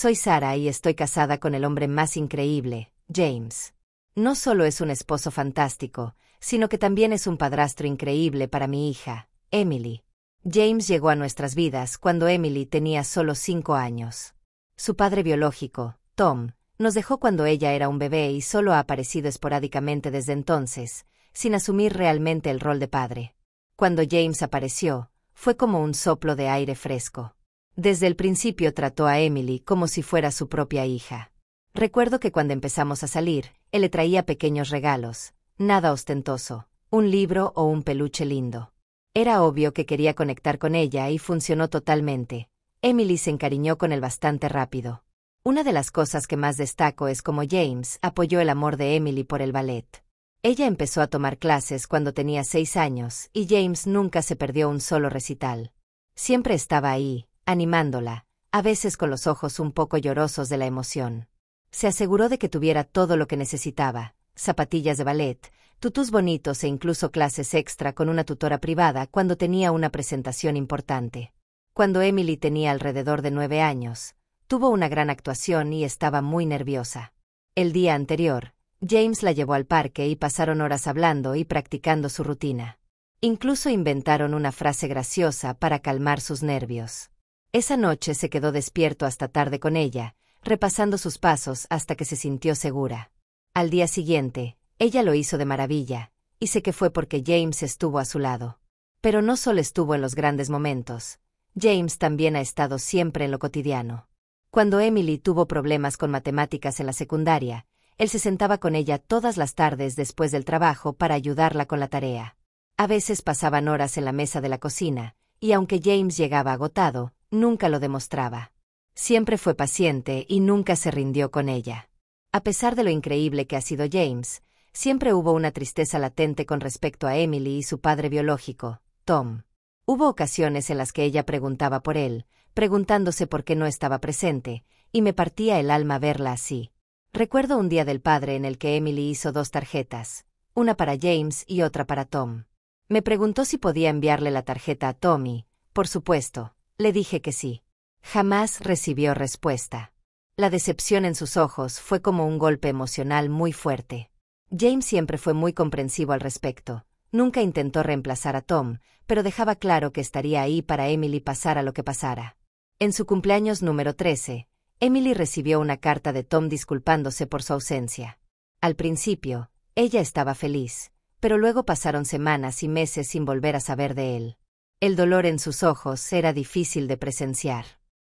Soy Sarah y estoy casada con el hombre más increíble, James. No solo es un esposo fantástico, sino que también es un padrastro increíble para mi hija, Emily. James llegó a nuestras vidas cuando Emily tenía solo 5 años. Su padre biológico, Tom, nos dejó cuando ella era un bebé y solo ha aparecido esporádicamente desde entonces, sin asumir realmente el rol de padre. Cuando James apareció, fue como un soplo de aire fresco. Desde el principio trató a Emily como si fuera su propia hija. Recuerdo que cuando empezamos a salir, él le traía pequeños regalos, nada ostentoso, un libro o un peluche lindo. Era obvio que quería conectar con ella y funcionó totalmente. Emily se encariñó con él bastante rápido. Una de las cosas que más destaco es cómo James apoyó el amor de Emily por el ballet. Ella empezó a tomar clases cuando tenía 6 años y James nunca se perdió un solo recital. Siempre estaba ahí, animándola, a veces con los ojos un poco llorosos de la emoción. Se aseguró de que tuviera todo lo que necesitaba, zapatillas de ballet, tutús bonitos e incluso clases extra con una tutora privada cuando tenía una presentación importante. Cuando Emily tenía alrededor de 9 años, tuvo una gran actuación y estaba muy nerviosa. El día anterior, James la llevó al parque y pasaron horas hablando y practicando su rutina. Incluso inventaron una frase graciosa para calmar sus nervios. Esa noche se quedó despierto hasta tarde con ella, repasando sus pasos hasta que se sintió segura. Al día siguiente, ella lo hizo de maravilla, y sé que fue porque James estuvo a su lado. Pero no solo estuvo en los grandes momentos. James también ha estado siempre en lo cotidiano. Cuando Emily tuvo problemas con matemáticas en la secundaria, él se sentaba con ella todas las tardes después del trabajo para ayudarla con la tarea. A veces pasaban horas en la mesa de la cocina, y aunque James llegaba agotado, nunca lo demostraba. Siempre fue paciente y nunca se rindió con ella. A pesar de lo increíble que ha sido James, siempre hubo una tristeza latente con respecto a Emily y su padre biológico, Tom. Hubo ocasiones en las que ella preguntaba por él, preguntándose por qué no estaba presente, y me partía el alma verla así. Recuerdo un día del padre en el que Emily hizo 2 tarjetas, una para James y otra para Tom. Me preguntó si podía enviarle la tarjeta a Tommy. Por supuesto, le dije que sí. Jamás recibió respuesta. La decepción en sus ojos fue como un golpe emocional muy fuerte. James siempre fue muy comprensivo al respecto. Nunca intentó reemplazar a Tom, pero dejaba claro que estaría ahí para Emily pasara lo que pasara. En su cumpleaños número 13, Emily recibió una carta de Tom disculpándose por su ausencia. Al principio, ella estaba feliz, pero luego pasaron semanas y meses sin volver a saber de él. El dolor en sus ojos era difícil de presenciar.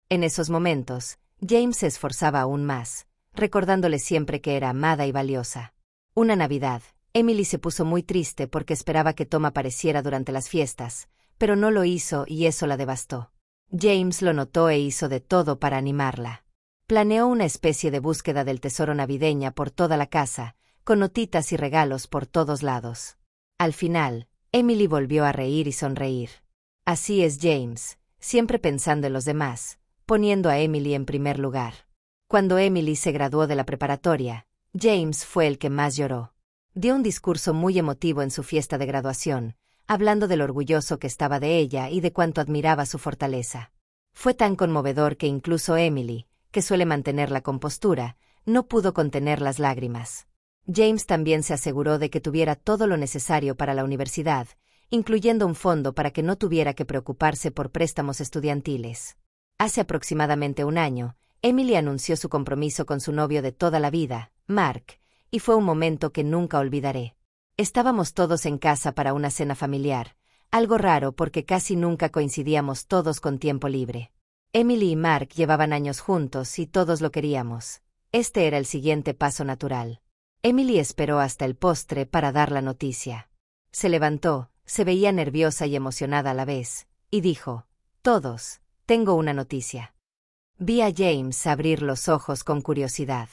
En esos momentos, James se esforzaba aún más, recordándole siempre que era amada y valiosa. Una Navidad, Emily se puso muy triste porque esperaba que Tom apareciera durante las fiestas, pero no lo hizo y eso la devastó. James lo notó e hizo de todo para animarla. Planeó una especie de búsqueda del tesoro navideña por toda la casa, con notitas y regalos por todos lados. Al final, Emily volvió a reír y sonreír. Así es James, siempre pensando en los demás, poniendo a Emily en primer lugar. Cuando Emily se graduó de la preparatoria, James fue el que más lloró. Dio un discurso muy emotivo en su fiesta de graduación, hablando de lo orgulloso que estaba de ella y de cuánto admiraba su fortaleza. Fue tan conmovedor que incluso Emily, que suele mantener la compostura, no pudo contener las lágrimas. James también se aseguró de que tuviera todo lo necesario para la universidad, incluyendo un fondo para que no tuviera que preocuparse por préstamos estudiantiles. Hace aproximadamente un año, Emily anunció su compromiso con su novio de toda la vida, Mark, y fue un momento que nunca olvidaré. Estábamos todos en casa para una cena familiar, algo raro porque casi nunca coincidíamos todos con tiempo libre. Emily y Mark llevaban años juntos y todos lo queríamos. Este era el siguiente paso natural. Emily esperó hasta el postre para dar la noticia. Se levantó, se veía nerviosa y emocionada a la vez, y dijo: «Todos, tengo una noticia». Vi a James abrir los ojos con curiosidad.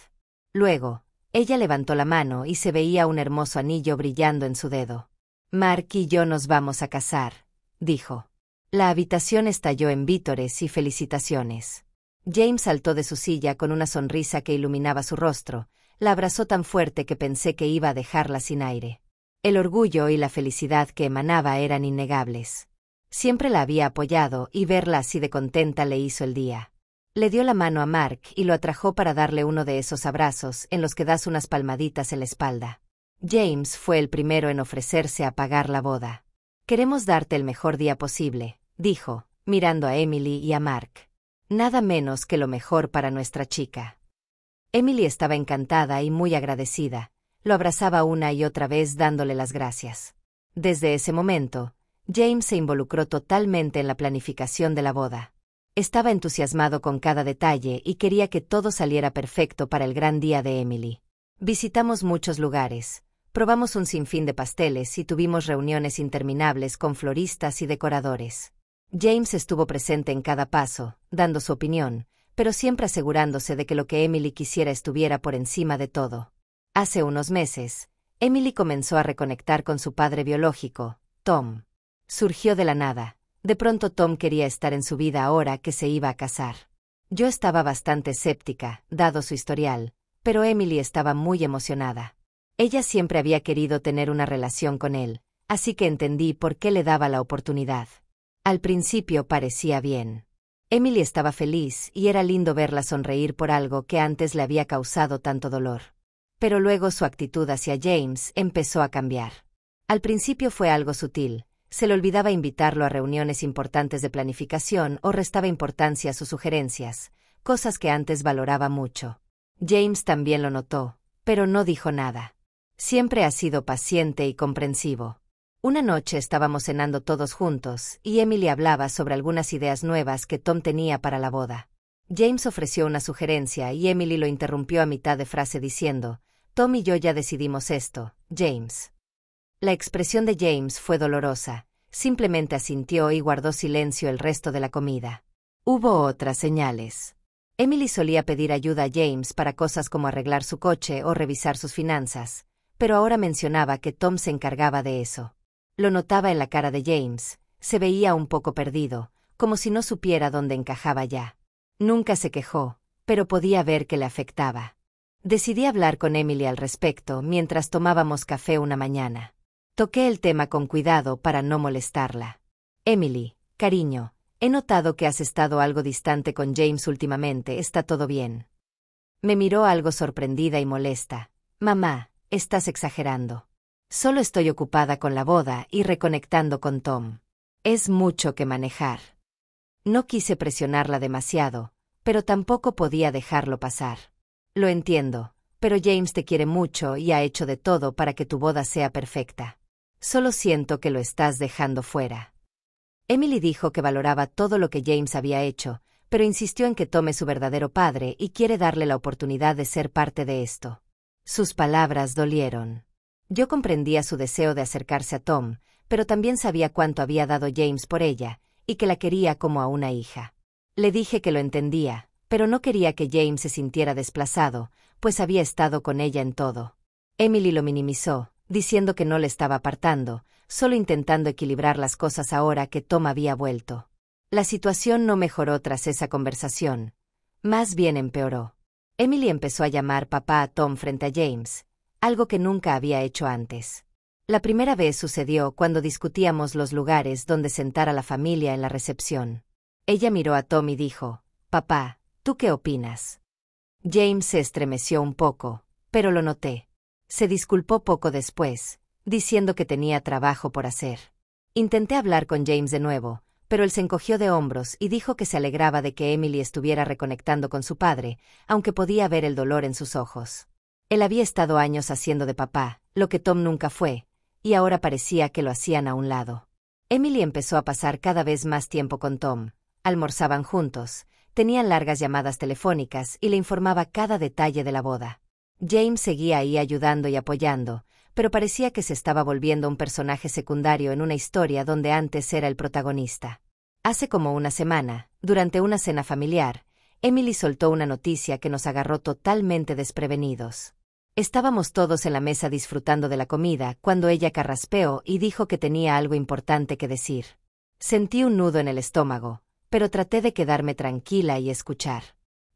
Luego, ella levantó la mano y se veía un hermoso anillo brillando en su dedo. «Mark y yo nos vamos a casar», dijo. La habitación estalló en vítores y felicitaciones. James saltó de su silla con una sonrisa que iluminaba su rostro, la abrazó tan fuerte que pensé que iba a dejarla sin aire. El orgullo y la felicidad que emanaba eran innegables. Siempre la había apoyado y verla así de contenta le hizo el día. Le dio la mano a Mark y lo atrajo para darle uno de esos abrazos en los que das unas palmaditas en la espalda. James fue el primero en ofrecerse a pagar la boda. «Queremos darte el mejor día posible», dijo, mirando a Emily y a Mark. «Nada menos que lo mejor para nuestra chica». Emily estaba encantada y muy agradecida. Lo abrazaba una y otra vez dándole las gracias. Desde ese momento, James se involucró totalmente en la planificación de la boda. Estaba entusiasmado con cada detalle y quería que todo saliera perfecto para el gran día de Emily. Visitamos muchos lugares, probamos un sinfín de pasteles y tuvimos reuniones interminables con floristas y decoradores. James estuvo presente en cada paso, dando su opinión, pero siempre asegurándose de que lo que Emily quisiera estuviera por encima de todo. Hace unos meses, Emily comenzó a reconectar con su padre biológico, Tom. Surgió de la nada. De pronto Tom quería estar en su vida ahora que se iba a casar. Yo estaba bastante escéptica, dado su historial, pero Emily estaba muy emocionada. Ella siempre había querido tener una relación con él, así que entendí por qué le daba la oportunidad. Al principio parecía bien. Emily estaba feliz y era lindo verla sonreír por algo que antes le había causado tanto dolor. Pero luego su actitud hacia James empezó a cambiar. Al principio fue algo sutil. Se le olvidaba invitarlo a reuniones importantes de planificación o restaba importancia a sus sugerencias, cosas que antes valoraba mucho. James también lo notó, pero no dijo nada. Siempre ha sido paciente y comprensivo. Una noche estábamos cenando todos juntos y Emily hablaba sobre algunas ideas nuevas que Tom tenía para la boda. James ofreció una sugerencia y Emily lo interrumpió a mitad de frase diciendo: «Tom y yo ya decidimos esto, James». La expresión de James fue dolorosa. Simplemente asintió y guardó silencio el resto de la comida. Hubo otras señales. Emily solía pedir ayuda a James para cosas como arreglar su coche o revisar sus finanzas, pero ahora mencionaba que Tom se encargaba de eso. Lo notaba en la cara de James, se veía un poco perdido, como si no supiera dónde encajaba ya. Nunca se quejó, pero podía ver que le afectaba. Decidí hablar con Emily al respecto mientras tomábamos café una mañana. Toqué el tema con cuidado para no molestarla. «Emily, cariño, he notado que has estado algo distante con James últimamente, ¿está todo bien?» Me miró algo sorprendida y molesta. «Mamá, estás exagerando. Solo estoy ocupada con la boda y reconectando con Tom. Es mucho que manejar». No quise presionarla demasiado, pero tampoco podía dejarlo pasar. «Lo entiendo, pero James te quiere mucho y ha hecho de todo para que tu boda sea perfecta. Solo siento que lo estás dejando fuera». Emily dijo que valoraba todo lo que James había hecho, pero insistió en que Tom es su verdadero padre y quiere darle la oportunidad de ser parte de esto. Sus palabras dolieron. Yo comprendía su deseo de acercarse a Tom, pero también sabía cuánto había dado James por ella, y que la quería como a una hija. Le dije que lo entendía, pero no quería que James se sintiera desplazado, pues había estado con ella en todo. Emily lo minimizó, diciendo que no le estaba apartando, solo intentando equilibrar las cosas ahora que Tom había vuelto. La situación no mejoró tras esa conversación. Más bien empeoró. Emily empezó a llamar papá a Tom frente a James, algo que nunca había hecho antes. La primera vez sucedió cuando discutíamos los lugares donde sentar a la familia en la recepción. Ella miró a Tom y dijo: «Papá, ¿tú qué opinas?» James se estremeció un poco, pero lo noté. Se disculpó poco después, diciendo que tenía trabajo por hacer. Intenté hablar con James de nuevo, pero él se encogió de hombros y dijo que se alegraba de que Emily estuviera reconectando con su padre, aunque podía ver el dolor en sus ojos. Él había estado años haciendo de papá, lo que Tom nunca fue, y ahora parecía que lo hacían a un lado. Emily empezó a pasar cada vez más tiempo con Tom. Almorzaban juntos, tenían largas llamadas telefónicas y le informaba cada detalle de la boda. James seguía ahí ayudando y apoyando, pero parecía que se estaba volviendo un personaje secundario en una historia donde antes era el protagonista. Hace como una semana, durante una cena familiar, Emily soltó una noticia que nos agarró totalmente desprevenidos. Estábamos todos en la mesa disfrutando de la comida cuando ella carraspeó y dijo que tenía algo importante que decir. Sentí un nudo en el estómago, pero traté de quedarme tranquila y escuchar.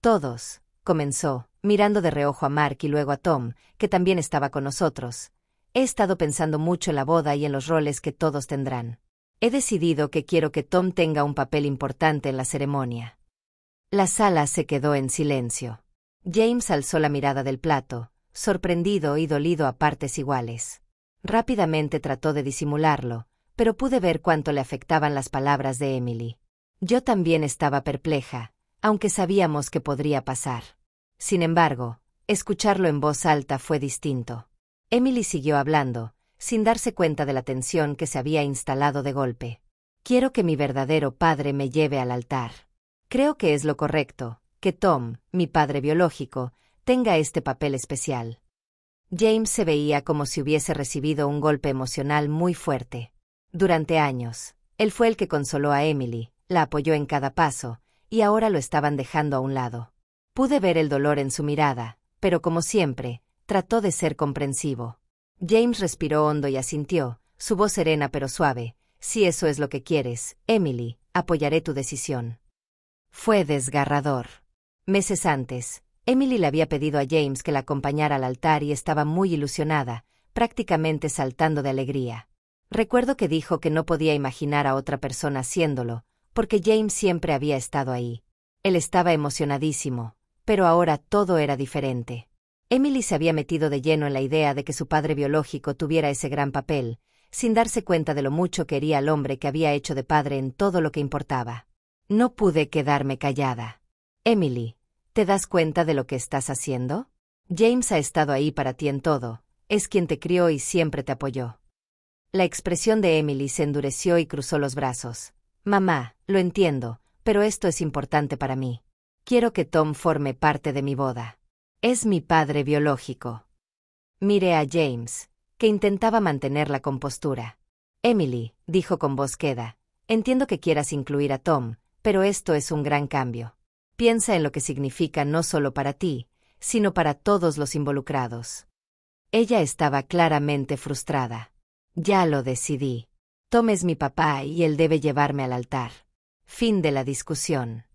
«Todos», comenzó, mirando de reojo a Mark y luego a Tom, que también estaba con nosotros. «He estado pensando mucho en la boda y en los roles que todos tendrán. He decidido que quiero que Tom tenga un papel importante en la ceremonia». La sala se quedó en silencio. James alzó la mirada del plato, sorprendido y dolido a partes iguales. Rápidamente trató de disimularlo, pero pude ver cuánto le afectaban las palabras de Emily. Yo también estaba perpleja, aunque sabíamos que podría pasar. Sin embargo, escucharlo en voz alta fue distinto. Emily siguió hablando, sin darse cuenta de la tensión que se había instalado de golpe. Quiero que mi verdadero padre me lleve al altar. Creo que es lo correcto, que Tom, mi padre biológico, tenga este papel especial. James se veía como si hubiese recibido un golpe emocional muy fuerte. Durante años, él fue el que consoló a Emily, la apoyó en cada paso, y ahora lo estaban dejando a un lado. Pude ver el dolor en su mirada, pero como siempre, trató de ser comprensivo. James respiró hondo y asintió, su voz serena pero suave. Si eso es lo que quieres, Emily, apoyaré tu decisión. Fue desgarrador. Meses antes, Emily le había pedido a James que la acompañara al altar y estaba muy ilusionada, prácticamente saltando de alegría. Recuerdo que dijo que no podía imaginar a otra persona haciéndolo, porque James siempre había estado ahí. Él estaba emocionadísimo, pero ahora todo era diferente. Emily se había metido de lleno en la idea de que su padre biológico tuviera ese gran papel, sin darse cuenta de lo mucho que quería al hombre que había hecho de padre en todo lo que importaba. No pude quedarme callada. Emily, ¿te das cuenta de lo que estás haciendo? James ha estado ahí para ti en todo, es quien te crió y siempre te apoyó. La expresión de Emily se endureció y cruzó los brazos. Mamá, lo entiendo, pero esto es importante para mí. Quiero que Tom forme parte de mi boda. Es mi padre biológico. Miré a James, que intentaba mantener la compostura. Emily, dijo con voz queda, entiendo que quieras incluir a Tom, pero esto es un gran cambio. Piensa en lo que significa no solo para ti, sino para todos los involucrados. Ella estaba claramente frustrada. Ya lo decidí. Tom es mi papá y él debe llevarme al altar. Fin de la discusión.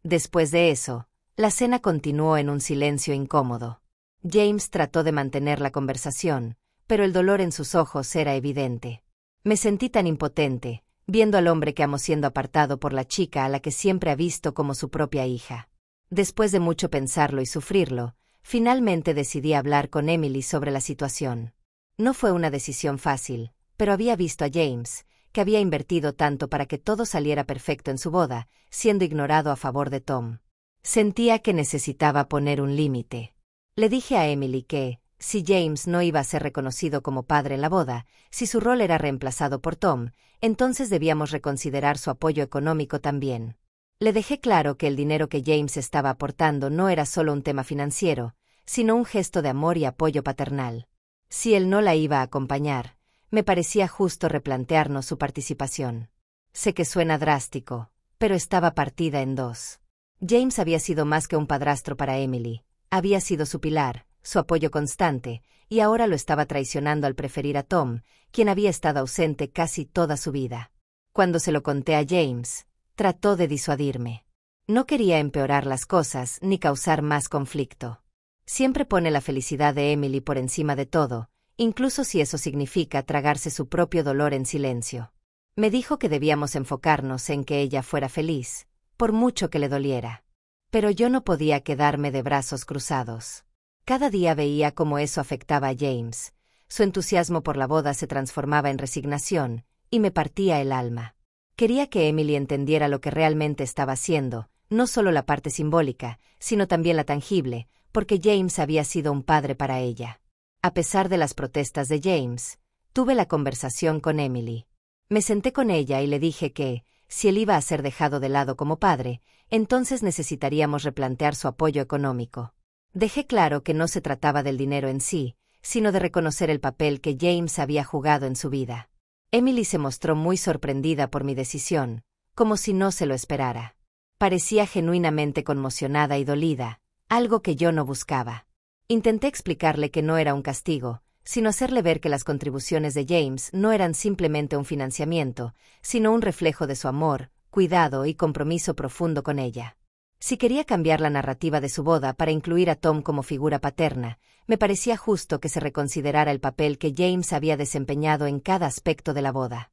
Después de eso, la cena continuó en un silencio incómodo. James trató de mantener la conversación, pero el dolor en sus ojos era evidente. Me sentí tan impotente, viendo al hombre que amo siendo apartado por la chica a la que siempre ha visto como su propia hija. Después de mucho pensarlo y sufrirlo, finalmente decidí hablar con Emily sobre la situación. No fue una decisión fácil, pero había visto a James, que había invertido tanto para que todo saliera perfecto en su boda, siendo ignorado a favor de Tom. Sentía que necesitaba poner un límite. Le dije a Emily que, si James no iba a ser reconocido como padre en la boda, si su rol era reemplazado por Tom, entonces debíamos reconsiderar su apoyo económico también. Le dejé claro que el dinero que James estaba aportando no era solo un tema financiero, sino un gesto de amor y apoyo paternal. Si él no la iba a acompañar, me parecía justo replantearnos su participación. Sé que suena drástico, pero estaba partida en dos. James había sido más que un padrastro para Emily, había sido su pilar, su apoyo constante, y ahora lo estaba traicionando al preferir a Tom, quien había estado ausente casi toda su vida. Cuando se lo conté a James, trató de disuadirme. No quería empeorar las cosas ni causar más conflicto. Siempre pone la felicidad de Emily por encima de todo, incluso si eso significa tragarse su propio dolor en silencio. Me dijo que debíamos enfocarnos en que ella fuera feliz, por mucho que le doliera. Pero yo no podía quedarme de brazos cruzados. Cada día veía cómo eso afectaba a James. Su entusiasmo por la boda se transformaba en resignación, y me partía el alma. Quería que Emily entendiera lo que realmente estaba haciendo, no solo la parte simbólica, sino también la tangible, porque James había sido un padre para ella. A pesar de las protestas de James, tuve la conversación con Emily. Me senté con ella y le dije que, si él iba a ser dejado de lado como padre, entonces necesitaríamos replantear su apoyo económico. Dejé claro que no se trataba del dinero en sí, sino de reconocer el papel que James había jugado en su vida. Emily se mostró muy sorprendida por mi decisión, como si no se lo esperara. Parecía genuinamente conmocionada y dolida, algo que yo no buscaba. Intenté explicarle que no era un castigo, sino hacerle ver que las contribuciones de James no eran simplemente un financiamiento, sino un reflejo de su amor, cuidado y compromiso profundo con ella. Si quería cambiar la narrativa de su boda para incluir a Tom como figura paterna, me parecía justo que se reconsiderara el papel que James había desempeñado en cada aspecto de la boda.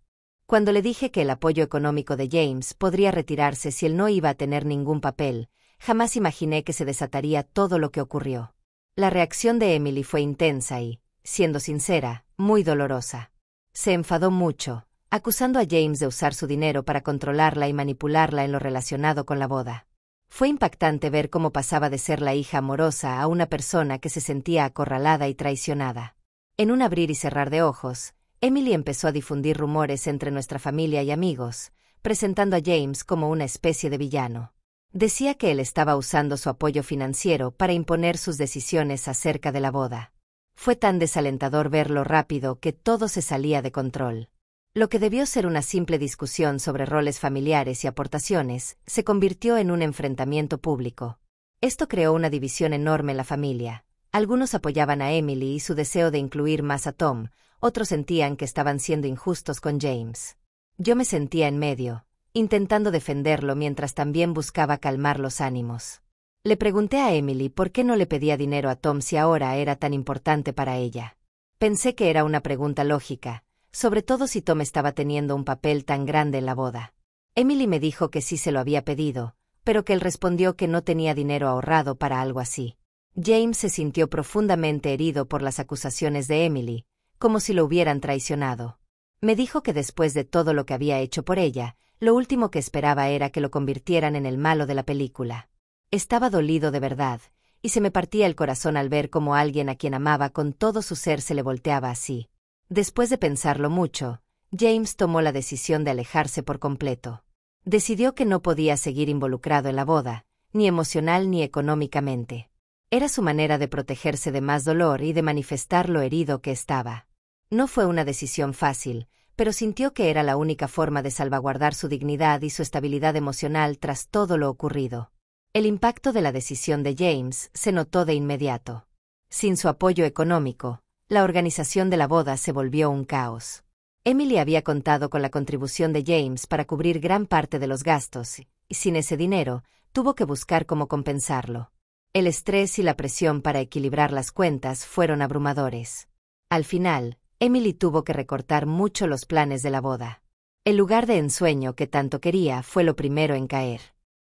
Cuando le dije que el apoyo económico de James podría retirarse si él no iba a tener ningún papel, jamás imaginé que se desataría todo lo que ocurrió. La reacción de Emily fue intensa y, siendo sincera, muy dolorosa. Se enfadó mucho, acusando a James de usar su dinero para controlarla y manipularla en lo relacionado con la boda. Fue impactante ver cómo pasaba de ser la hija amorosa a una persona que se sentía acorralada y traicionada. En un abrir y cerrar de ojos, Emily empezó a difundir rumores entre nuestra familia y amigos, presentando a James como una especie de villano. Decía que él estaba usando su apoyo financiero para imponer sus decisiones acerca de la boda. Fue tan desalentador ver lo rápido que todo se salía de control. Lo que debió ser una simple discusión sobre roles familiares y aportaciones, se convirtió en un enfrentamiento público. Esto creó una división enorme en la familia. Algunos apoyaban a Emily y su deseo de incluir más a Tom, otros sentían que estaban siendo injustos con James. Yo me sentía en medio, intentando defenderlo mientras también buscaba calmar los ánimos. Le pregunté a Emily por qué no le pedía dinero a Tom si ahora era tan importante para ella. Pensé que era una pregunta lógica, sobre todo si Tom estaba teniendo un papel tan grande en la boda. Emily me dijo que sí se lo había pedido, pero que él respondió que no tenía dinero ahorrado para algo así. James se sintió profundamente herido por las acusaciones de Emily, como si lo hubieran traicionado. Me dijo que después de todo lo que había hecho por ella, lo último que esperaba era que lo convirtieran en el malo de la película. Estaba dolido de verdad, y se me partía el corazón al ver cómo alguien a quien amaba con todo su ser se le volteaba así. Después de pensarlo mucho, James tomó la decisión de alejarse por completo. Decidió que no podía seguir involucrado en la boda, ni emocional ni económicamente. Era su manera de protegerse de más dolor y de manifestar lo herido que estaba. No fue una decisión fácil, pero sintió que era la única forma de salvaguardar su dignidad y su estabilidad emocional tras todo lo ocurrido. El impacto de la decisión de James se notó de inmediato. Sin su apoyo económico, la organización de la boda se volvió un caos. Emily había contado con la contribución de James para cubrir gran parte de los gastos, y sin ese dinero, tuvo que buscar cómo compensarlo. El estrés y la presión para equilibrar las cuentas fueron abrumadores. Al final, Emily tuvo que recortar mucho los planes de la boda. El lugar de ensueño que tanto quería fue lo primero en caer.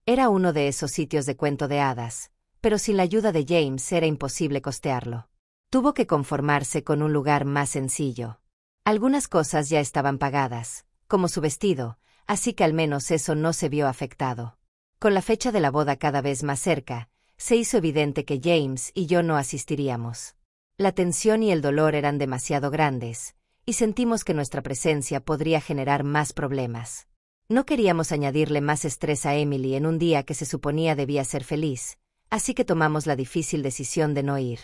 Era uno de esos sitios de cuento de hadas, pero sin la ayuda de James era imposible costearlo. Tuvo que conformarse con un lugar más sencillo. Algunas cosas ya estaban pagadas, como su vestido, así que al menos eso no se vio afectado. Con la fecha de la boda cada vez más cerca, se hizo evidente que James y yo no asistiríamos. La tensión y el dolor eran demasiado grandes, y sentimos que nuestra presencia podría generar más problemas. No queríamos añadirle más estrés a Emily en un día que se suponía debía ser feliz, así que tomamos la difícil decisión de no ir.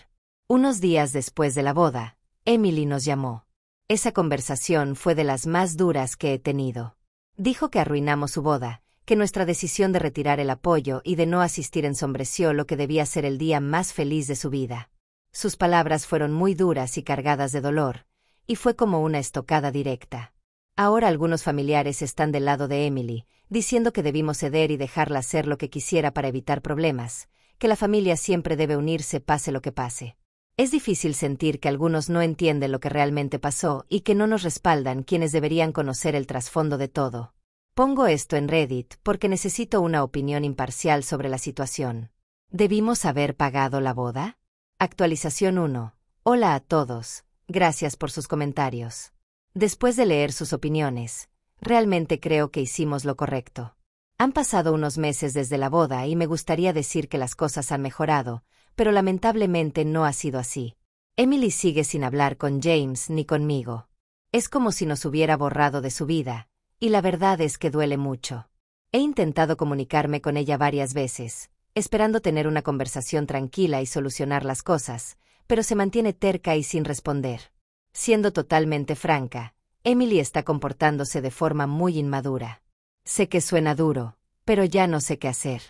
Unos días después de la boda, Emily nos llamó. Esa conversación fue de las más duras que he tenido. Dijo que arruinamos su boda, que nuestra decisión de retirar el apoyo y de no asistir ensombreció lo que debía ser el día más feliz de su vida. Sus palabras fueron muy duras y cargadas de dolor, y fue como una estocada directa. Ahora algunos familiares están del lado de Emily, diciendo que debimos ceder y dejarla hacer lo que quisiera para evitar problemas, que la familia siempre debe unirse pase lo que pase. Es difícil sentir que algunos no entienden lo que realmente pasó y que no nos respaldan quienes deberían conocer el trasfondo de todo. Pongo esto en Reddit porque necesito una opinión imparcial sobre la situación. ¿Debimos haber pagado la boda? Actualización 1. Hola a todos, gracias por sus comentarios. Después de leer sus opiniones, realmente creo que hicimos lo correcto. Han pasado unos meses desde la boda y me gustaría decir que las cosas han mejorado, pero lamentablemente no ha sido así. Emily sigue sin hablar con James ni conmigo. Es como si nos hubiera borrado de su vida, y la verdad es que duele mucho. He intentado comunicarme con ella varias veces, esperando tener una conversación tranquila y solucionar las cosas, pero se mantiene terca y sin responder. Siendo totalmente franca, Emily está comportándose de forma muy inmadura. Sé que suena duro, pero ya no sé qué hacer.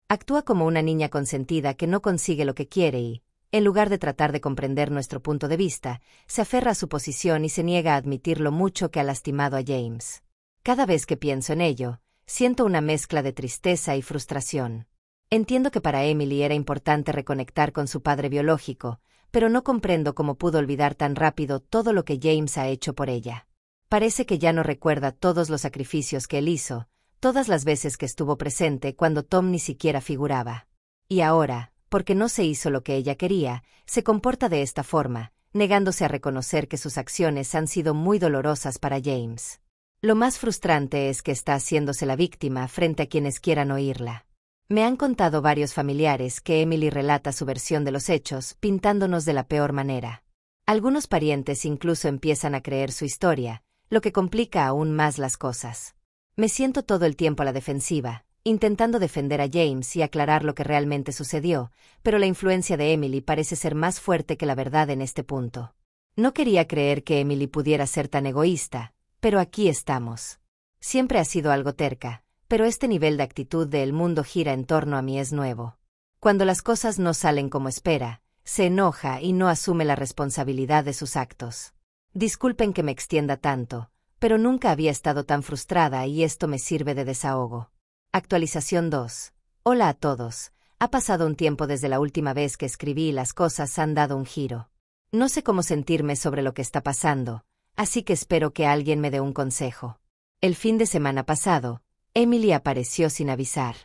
Actúa como una niña consentida que no consigue lo que quiere y, en lugar de tratar de comprender nuestro punto de vista, se aferra a su posición y se niega a admitir lo mucho que ha lastimado a James. Cada vez que pienso en ello, siento una mezcla de tristeza y frustración. Entiendo que para Emily era importante reconectar con su padre biológico, pero no comprendo cómo pudo olvidar tan rápido todo lo que James ha hecho por ella. Parece que ya no recuerda todos los sacrificios que él hizo, todas las veces que estuvo presente cuando Tom ni siquiera figuraba. Y ahora, porque no se hizo lo que ella quería, se comporta de esta forma, negándose a reconocer que sus acciones han sido muy dolorosas para James. Lo más frustrante es que está haciéndose la víctima frente a quienes quieran oírla. Me han contado varios familiares que Emily relata su versión de los hechos, pintándonos de la peor manera. Algunos parientes incluso empiezan a creer su historia, lo que complica aún más las cosas. Me siento todo el tiempo a la defensiva, intentando defender a James y aclarar lo que realmente sucedió, pero la influencia de Emily parece ser más fuerte que la verdad en este punto. No quería creer que Emily pudiera ser tan egoísta, pero aquí estamos. Siempre ha sido algo terca, pero este nivel de actitud de el mundo gira en torno a mí es nuevo. Cuando las cosas no salen como espera, se enoja y no asume la responsabilidad de sus actos. Disculpen que me extienda tanto, pero nunca había estado tan frustrada y esto me sirve de desahogo. Actualización 2. Hola a todos. Ha pasado un tiempo desde la última vez que escribí y las cosas han dado un giro. No sé cómo sentirme sobre lo que está pasando, así que espero que alguien me dé un consejo. El fin de semana pasado, Emily apareció sin avisar.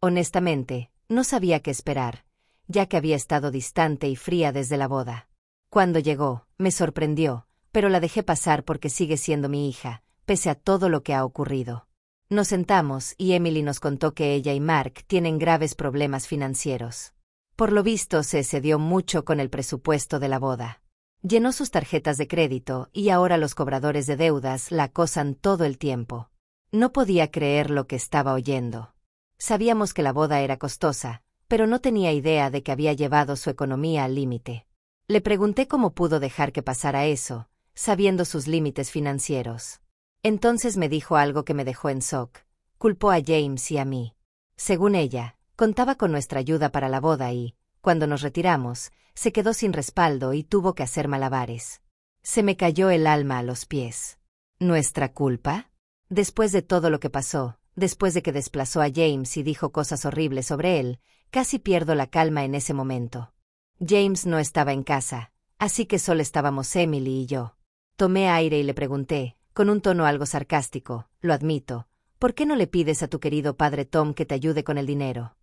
Honestamente, no sabía qué esperar, ya que había estado distante y fría desde la boda. Cuando llegó, me sorprendió, pero la dejé pasar porque sigue siendo mi hija, pese a todo lo que ha ocurrido. Nos sentamos y Emily nos contó que ella y Mark tienen graves problemas financieros. Por lo visto se excedió mucho con el presupuesto de la boda. Llenó sus tarjetas de crédito y ahora los cobradores de deudas la acosan todo el tiempo. No podía creer lo que estaba oyendo. Sabíamos que la boda era costosa, pero no tenía idea de que había llevado su economía al límite. Le pregunté cómo pudo dejar que pasara eso, sabiendo sus límites financieros. Entonces me dijo algo que me dejó en shock. Culpó a James y a mí. Según ella, contaba con nuestra ayuda para la boda y, cuando nos retiramos, se quedó sin respaldo y tuvo que hacer malabares. Se me cayó el alma a los pies. ¿Nuestra culpa? Después de todo lo que pasó, después de que desplazó a James y dijo cosas horribles sobre él, casi pierdo la calma en ese momento. James no estaba en casa, así que solo estábamos Emily y yo. Tomé aire y le pregunté, con un tono algo sarcástico, lo admito, ¿por qué no le pides a tu querido padre Tom que te ayude con el dinero?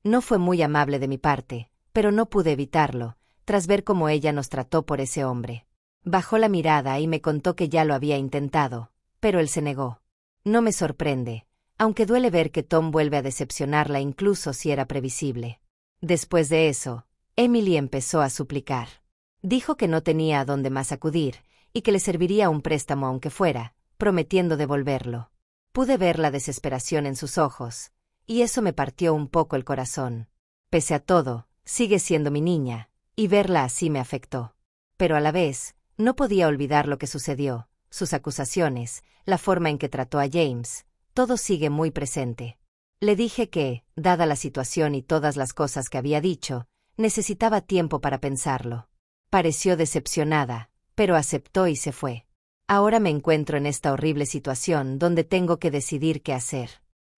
No fue muy amable de mi parte, pero no pude evitarlo, tras ver cómo ella nos trató por ese hombre. Bajó la mirada y me contó que ya lo había intentado, pero él se negó. No me sorprende, aunque duele ver que Tom vuelve a decepcionarla incluso si era previsible. Después de eso, Emily empezó a suplicar. Dijo que no tenía a dónde más acudir, y que le serviría un préstamo aunque fuera, prometiendo devolverlo. Pude ver la desesperación en sus ojos, y eso me partió un poco el corazón. Pese a todo, sigue siendo mi niña, y verla así me afectó. Pero a la vez, no podía olvidar lo que sucedió, sus acusaciones, la forma en que trató a James, todo sigue muy presente. Le dije que, dada la situación y todas las cosas que había dicho, necesitaba tiempo para pensarlo. Pareció decepcionada, pero aceptó y se fue. Ahora me encuentro en esta horrible situación donde tengo que decidir qué hacer.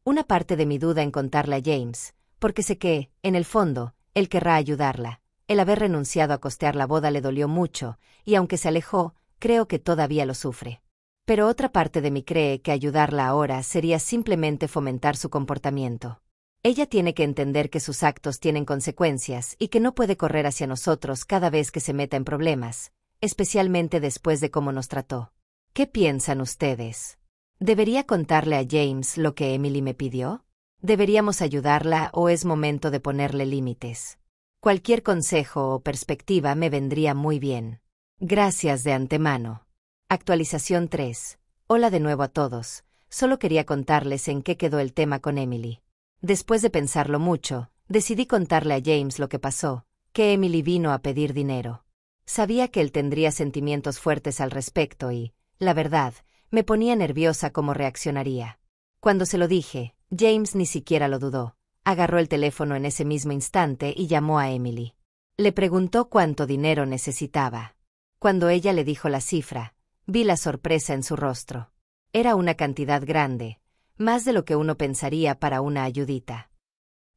Una parte de mi duda en contarle a James, porque sé que, en el fondo, él querrá ayudarla. El haber renunciado a costear la boda le dolió mucho, y aunque se alejó, creo que todavía lo sufre. Pero otra parte de mí cree que ayudarla ahora sería simplemente fomentar su comportamiento. Ella tiene que entender que sus actos tienen consecuencias y que no puede correr hacia nosotros cada vez que se meta en problemas, especialmente después de cómo nos trató. ¿Qué piensan ustedes? ¿Debería contarle a James lo que Emily me pidió? ¿Deberíamos ayudarla o es momento de ponerle límites? Cualquier consejo o perspectiva me vendría muy bien. Gracias de antemano. Actualización 3. Hola de nuevo a todos. Solo quería contarles en qué quedó el tema con Emily. Después de pensarlo mucho, decidí contarle a James lo que pasó, que Emily vino a pedir dinero. Sabía que él tendría sentimientos fuertes al respecto y, la verdad, me ponía nerviosa cómo reaccionaría. Cuando se lo dije, James ni siquiera lo dudó. Agarró el teléfono en ese mismo instante y llamó a Emily. Le preguntó cuánto dinero necesitaba. Cuando ella le dijo la cifra, vi la sorpresa en su rostro. Era una cantidad grande, más de lo que uno pensaría para una ayudita.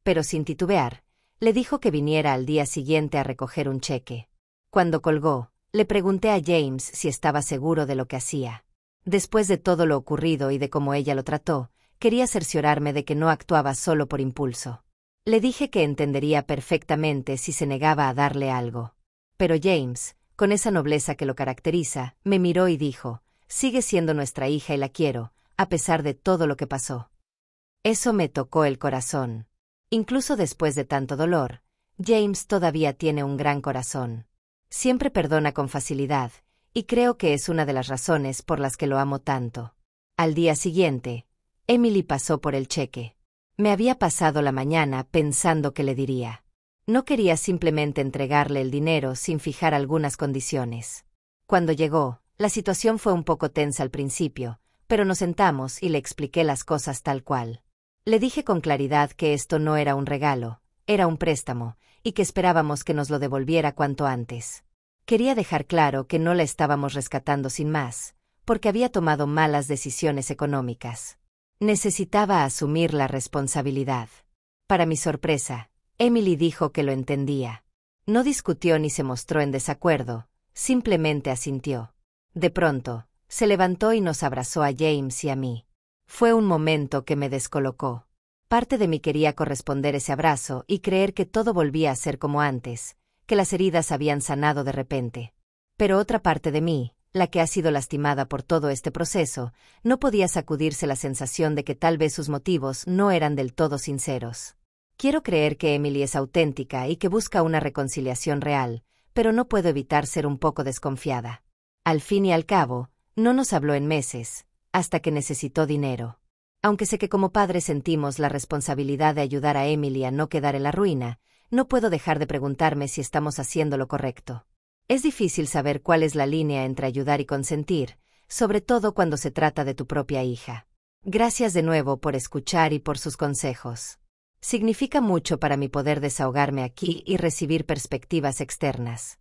Pero sin titubear, le dijo que viniera al día siguiente a recoger un cheque. Cuando colgó, le pregunté a James si estaba seguro de lo que hacía. Después de todo lo ocurrido y de cómo ella lo trató, quería cerciorarme de que no actuaba solo por impulso. Le dije que entendería perfectamente si se negaba a darle algo. Pero James, con esa nobleza que lo caracteriza, me miró y dijo: «Sigue siendo nuestra hija y la quiero, a pesar de todo lo que pasó». Eso me tocó el corazón. Incluso después de tanto dolor, James todavía tiene un gran corazón. Siempre perdona con facilidad, y creo que es una de las razones por las que lo amo tanto. Al día siguiente, Emily pasó por el cheque. Me había pasado la mañana pensando qué le diría. No quería simplemente entregarle el dinero sin fijar algunas condiciones. Cuando llegó, la situación fue un poco tensa al principio, pero nos sentamos y le expliqué las cosas tal cual. Le dije con claridad que esto no era un regalo, era un préstamo, y que esperábamos que nos lo devolviera cuanto antes. Quería dejar claro que no la estábamos rescatando sin más, porque había tomado malas decisiones económicas. Necesitaba asumir la responsabilidad. Para mi sorpresa, Emily dijo que lo entendía. No discutió ni se mostró en desacuerdo, simplemente asintió. De pronto, se levantó y nos abrazó a James y a mí. Fue un momento que me descolocó. Parte de mí quería corresponder ese abrazo y creer que todo volvía a ser como antes, que las heridas habían sanado de repente. Pero otra parte de mí, la que ha sido lastimada por todo este proceso, no podía sacudirse la sensación de que tal vez sus motivos no eran del todo sinceros. Quiero creer que Emily es auténtica y que busca una reconciliación real, pero no puedo evitar ser un poco desconfiada. Al fin y al cabo, no nos habló en meses, hasta que necesitó dinero. Aunque sé que como padres sentimos la responsabilidad de ayudar a Emily a no quedar en la ruina, no puedo dejar de preguntarme si estamos haciendo lo correcto. Es difícil saber cuál es la línea entre ayudar y consentir, sobre todo cuando se trata de tu propia hija. Gracias de nuevo por escuchar y por sus consejos. Significa mucho para mí poder desahogarme aquí y recibir perspectivas externas.